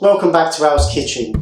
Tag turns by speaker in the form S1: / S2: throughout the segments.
S1: Welcome back to Al's Kitchen.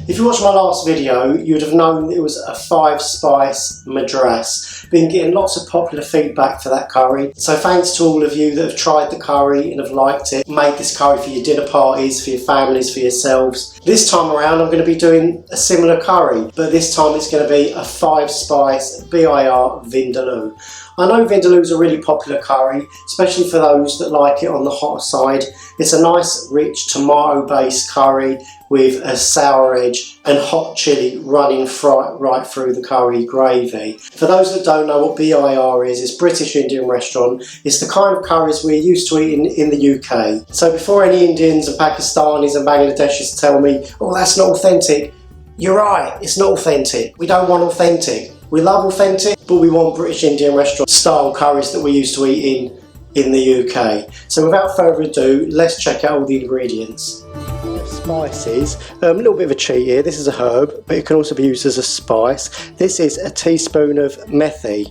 S1: If you watched my last video, you would have known it was a 5 spice madras. Been getting lots of popular feedback for that curry. So thanks to all of you that have tried the curry and have liked it. Made this curry for your dinner parties, for your families, for yourselves. This time around I'm going to be doing a similar curry, but this time it's going to be a 5 spice BiR Vindaloo. I know Vindaloo is a really popular curry, especially for those that like it on the hotter side. It's a nice rich tomato based curry with a sour edge and hot chilli running right through the curry gravy. For those that don't know what BiR is, it's British Indian restaurant. It's the kind of curries we're used to eating in the UK. So before any Indians and Pakistanis and Bangladeshis tell me, oh that's not authentic, you're right, it's not authentic. We don't want authentic. We love authentic, but we want British Indian restaurant style curries that we're used to eating in the UK. So without further ado, let's check out all the ingredients. Spices, a little bit of a cheat here. This is a herb, but it can also be used as a spice. This is a teaspoon of Methi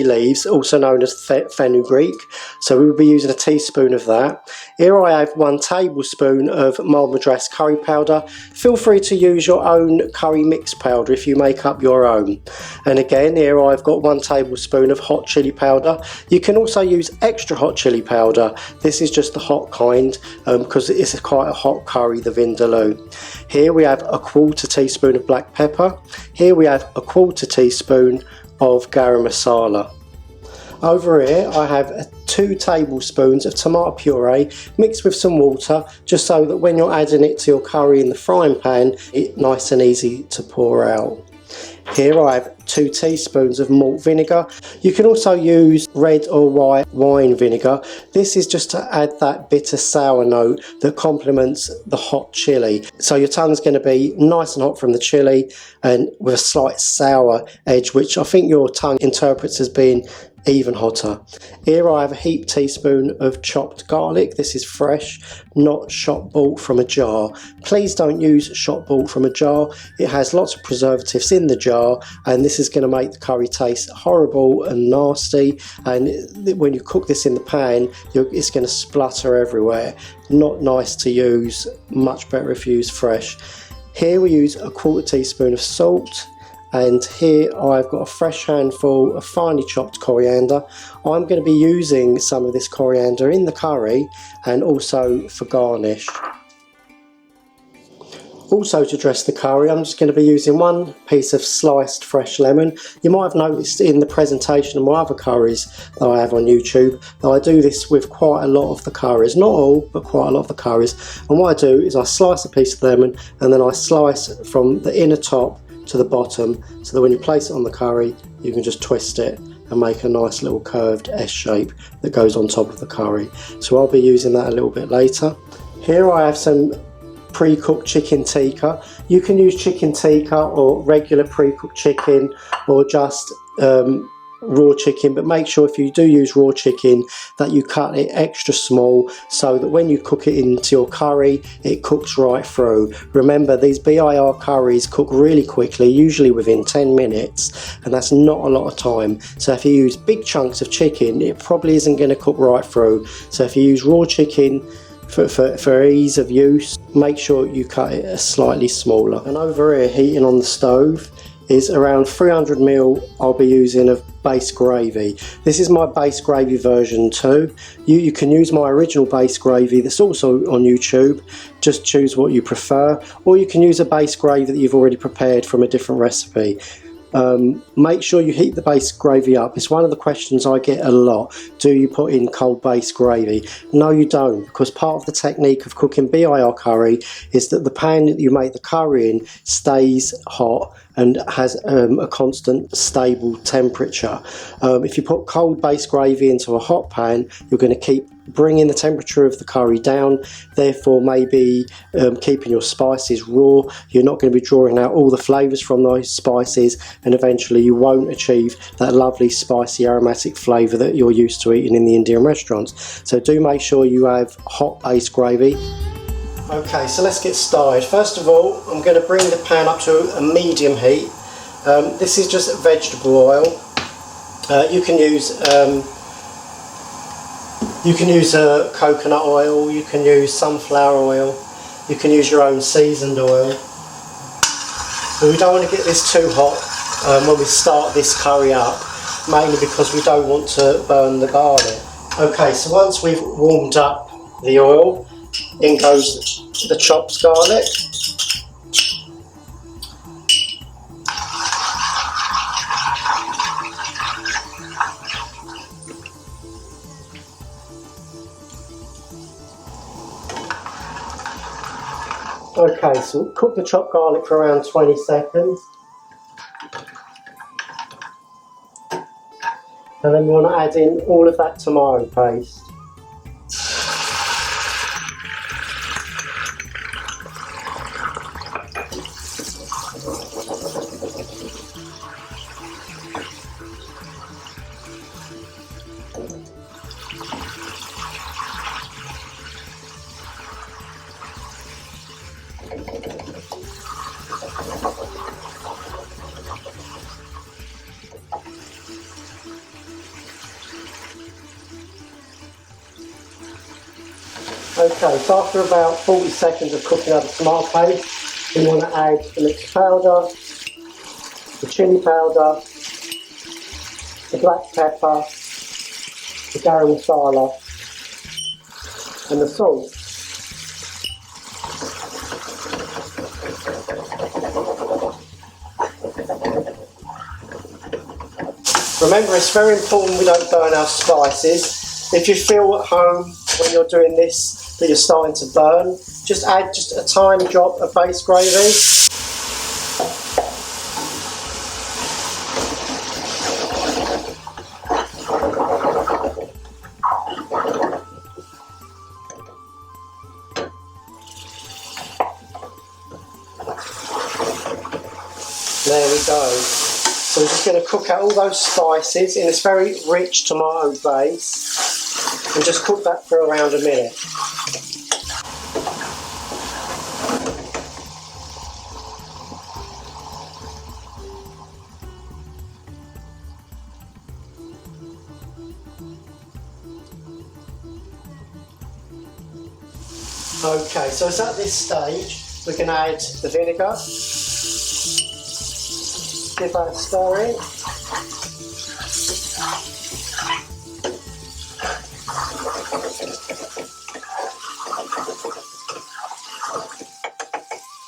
S1: Leaves, also known as fenugreek. So we will be using a teaspoon of that. Here I have 1 tablespoon of Malt Madras curry powder. Feel free to use your own curry mix powder if you make up your own. And again, here I've got 1 tablespoon of hot chili powder. You can also use extra hot chili powder. This is just the hot kind because it's quite a hot curry, the Vindaloo. Here we have 1/4 teaspoon of black pepper. Here we have 1/4 teaspoon of Garam Masala. Over here I have 2 tablespoons of tomato puree mixed with some water, just so that when you're adding it to your curry in the frying pan, it's nice and easy to pour out. Here I have 2 teaspoons of malt vinegar. You can also use red or white wine vinegar. This is just to add that bitter sour note that complements the hot chilli. So your tongue's going to be nice and hot from the chilli and with a slight sour edge, which I think your tongue interprets as being even hotter. Here I have a heaped teaspoon of chopped garlic. This is fresh, not shop bought from a jar. Please don't use shop bought from a jar. It has lots of preservatives in the jar, and this is going to make the curry taste horrible and nasty, and when you cook this in the pan it's going to splutter everywhere. Not nice to use, much better if you use fresh. Here we use 1/4 teaspoon of salt. And here I've got a fresh handful of finely chopped coriander. I'm going to be using some of this coriander in the curry and also for garnish. Also, to dress the curry, I'm just going to be using 1 piece of sliced fresh lemon. You might have noticed in the presentation of my other curries that I have on YouTube that I do this with quite a lot of the curries. Not all, but quite a lot of the curries. And what I do is I slice a piece of lemon and then I slice from the inner top to the bottom, so that when you place it on the curry you can just twist it and make a nice little curved S shape that goes on top of the curry. So I'll be using that a little bit later. Here I have some pre-cooked chicken tikka. You can use chicken tikka or regular pre-cooked chicken or just raw chicken, but make sure if you do use raw chicken that you cut it extra small so that when you cook it into your curry it cooks right through. Remember, these BiR curries cook really quickly, usually within 10 minutes, and that's not a lot of time. So if you use big chunks of chicken it probably isn't going to cook right through. So if you use raw chicken for ease of use, make sure you cut it slightly smaller. And over here, heating on the stove, is around 300ml I'll be using of base gravy. This is my base gravy version 2. You can use my original base gravy that's also on YouTube. Just choose what you prefer, or you can use a base gravy that you've already prepared from a different recipe. Make sure you heat the base gravy up. It's one of the questions I get a lot. Do you put in cold base gravy? No, you don't, because part of the technique of cooking BiR curry is that the pan that you make the curry in stays hot and has a constant stable temperature. If you put cold base gravy into a hot pan, you're going to keep bringing the temperature of the curry down, therefore maybe keeping your spices raw. You're not going to be drawing out all the flavours from those spices, and eventually you won't achieve that lovely spicy aromatic flavour that you're used to eating in the Indian restaurants. So do make sure you have hot base gravy. Okay, so let's get started. First of all, I'm going to bring the pan up to a medium heat. This is just vegetable oil. You can use coconut oil, you can use sunflower oil, you can use your own seasoned oil. But we don't want to get this too hot when we start this curry up, mainly because we don't want to burn the garlic. Okay, so once we've warmed up the oil, in goes the chopped garlic. Okay, so we'll cook the chopped garlic for around 20 seconds. And then we want to add in all of that tomato paste. Okay, so after about 40 seconds of cooking out the tomato paste, we want to add the mixed powder, the chilli powder, the black pepper, the garam masala, and the salt. Remember, it's very important we don't burn our spices. If you feel at home when you're doing this that you're starting to burn, just add just a tiny drop of base gravy. There we go. So we're just going to cook out all those spices in this very rich tomato base and just cook that for around a minute. Okay, so it's at this stage we can add the vinegar, give that a stirring,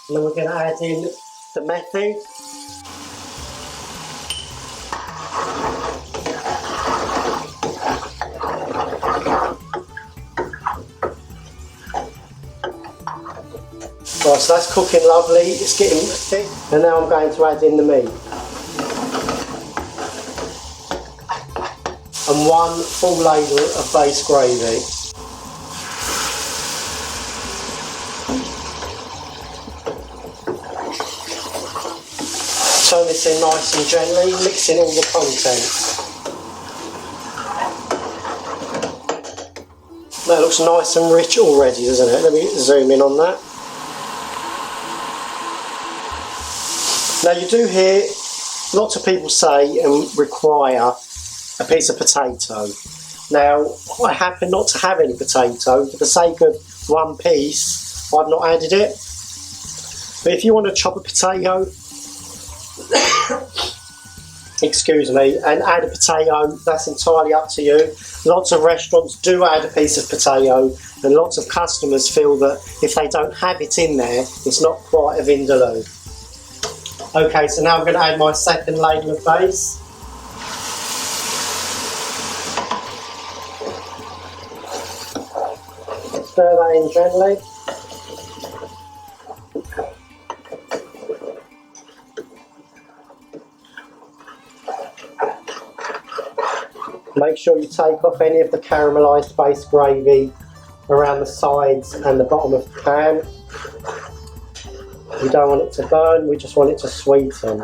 S1: and then we're going to add in the methi. Right, so that's cooking lovely, it's getting thick, and now I'm going to add in the meat. And 1 full ladle of base gravy. Turn this in nice and gently, mixing all the contents. That looks nice and rich already, doesn't it? Let me zoom in on that. Now you do hear lots of people say and require a piece of potato. Now I happen not to have any potato. For the sake of one piece, I've not added it. But if you want to chop a potato, excuse me, and add a potato, that's entirely up to you. Lots of restaurants do add a piece of potato, and lots of customers feel that if they don't have it in there, it's not quite a vindaloo. Okay, so now I'm going to add my second ladle of base. Stir that in gently. Make sure you take off any of the caramelised base gravy around the sides and the bottom of the pan. We don't want it to burn, we just want it to sweeten.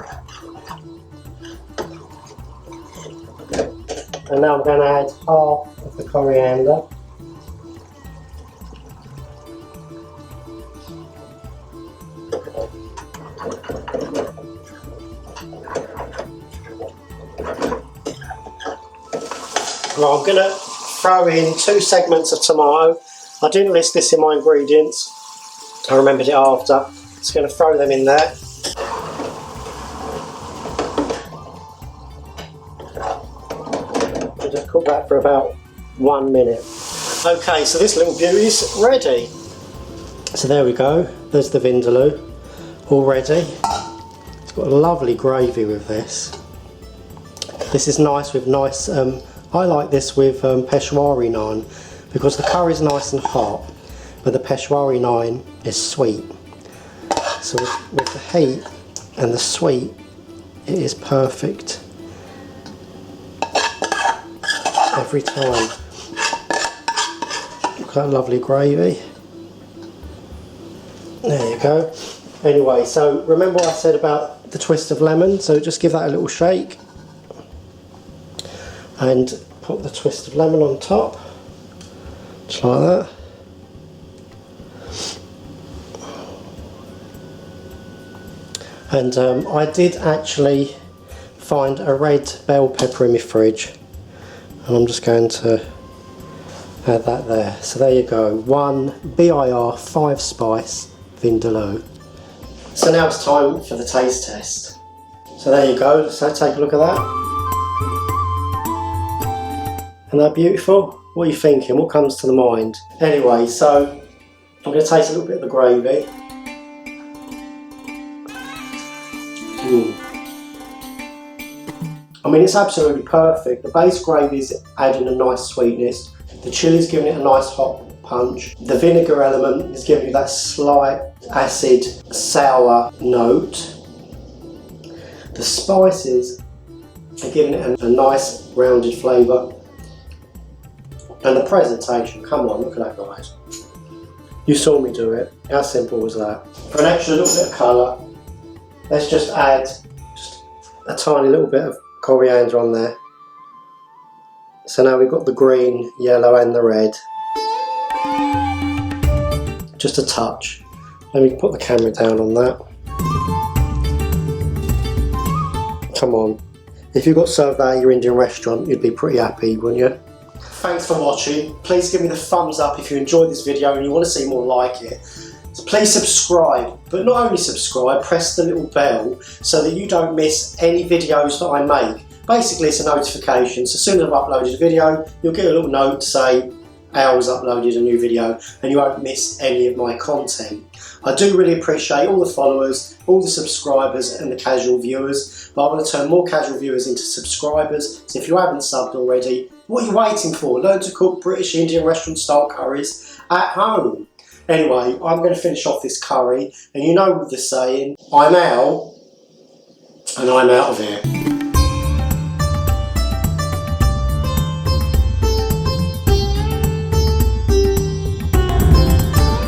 S1: And now I'm going to add half of the coriander. Well, I'm going to throw in 2 segments of tomato. I didn't list this in my ingredients. I remembered it after. Just going to throw them in there. I'll just cook that for about 1 minute. Okay, so this little beauty's ready. So there we go. There's the Vindaloo all ready. It's got a lovely gravy with this. This is nice with nice, I like this with Peshwari naan because the curry's nice and hot, but the Peshwari naan is sweet. So with the heat and the sweet, it is perfect every time. Look at that lovely gravy. There you go. Anyway, so remember what I said about the twist of lemon, so just give that a little shake and put the twist of lemon on top, just like that. And I did actually find a red bell pepper in my fridge, and I'm just going to add that there. So there you go, 1 BiR 5 spice Vindaloo. So now it's time for the taste test. So there you go, so take a look at that. Isn't that beautiful? What are you thinking? What comes to the mind? Anyway, so I'm going to taste a little bit of the gravy. I mean, it's absolutely perfect. The base gravy is adding a nice sweetness. The chilli's giving it a nice hot punch. The vinegar element is giving you that slight acid, sour note. The spices are giving it a nice rounded flavour. And the presentation, come on, look at that, guys. You saw me do it. How simple was that? For an extra little bit of colour, let's just add just a tiny little bit of coriander on there. So now we've got the green, yellow and the red. Just a touch. Let me put the camera down on that. Come on. If you got served that at your Indian restaurant, you'd be pretty happy, wouldn't you? Thanks for watching. Please give me the thumbs up if you enjoyed this video and you want to see more like it. So please subscribe, but not only subscribe, press the little bell so that you don't miss any videos that I make. Basically it's a notification, so as soon as I've uploaded a video, you'll get a little note to say Al's uploaded a new video and you won't miss any of my content. I do really appreciate all the followers, all the subscribers and the casual viewers, but I want to turn more casual viewers into subscribers, so if you haven't subbed already, what are you waiting for? Learn to cook British Indian restaurant style curries at home. Anyway, I'm going to finish off this curry, and you know the saying, I'm Al, and I'm out of here.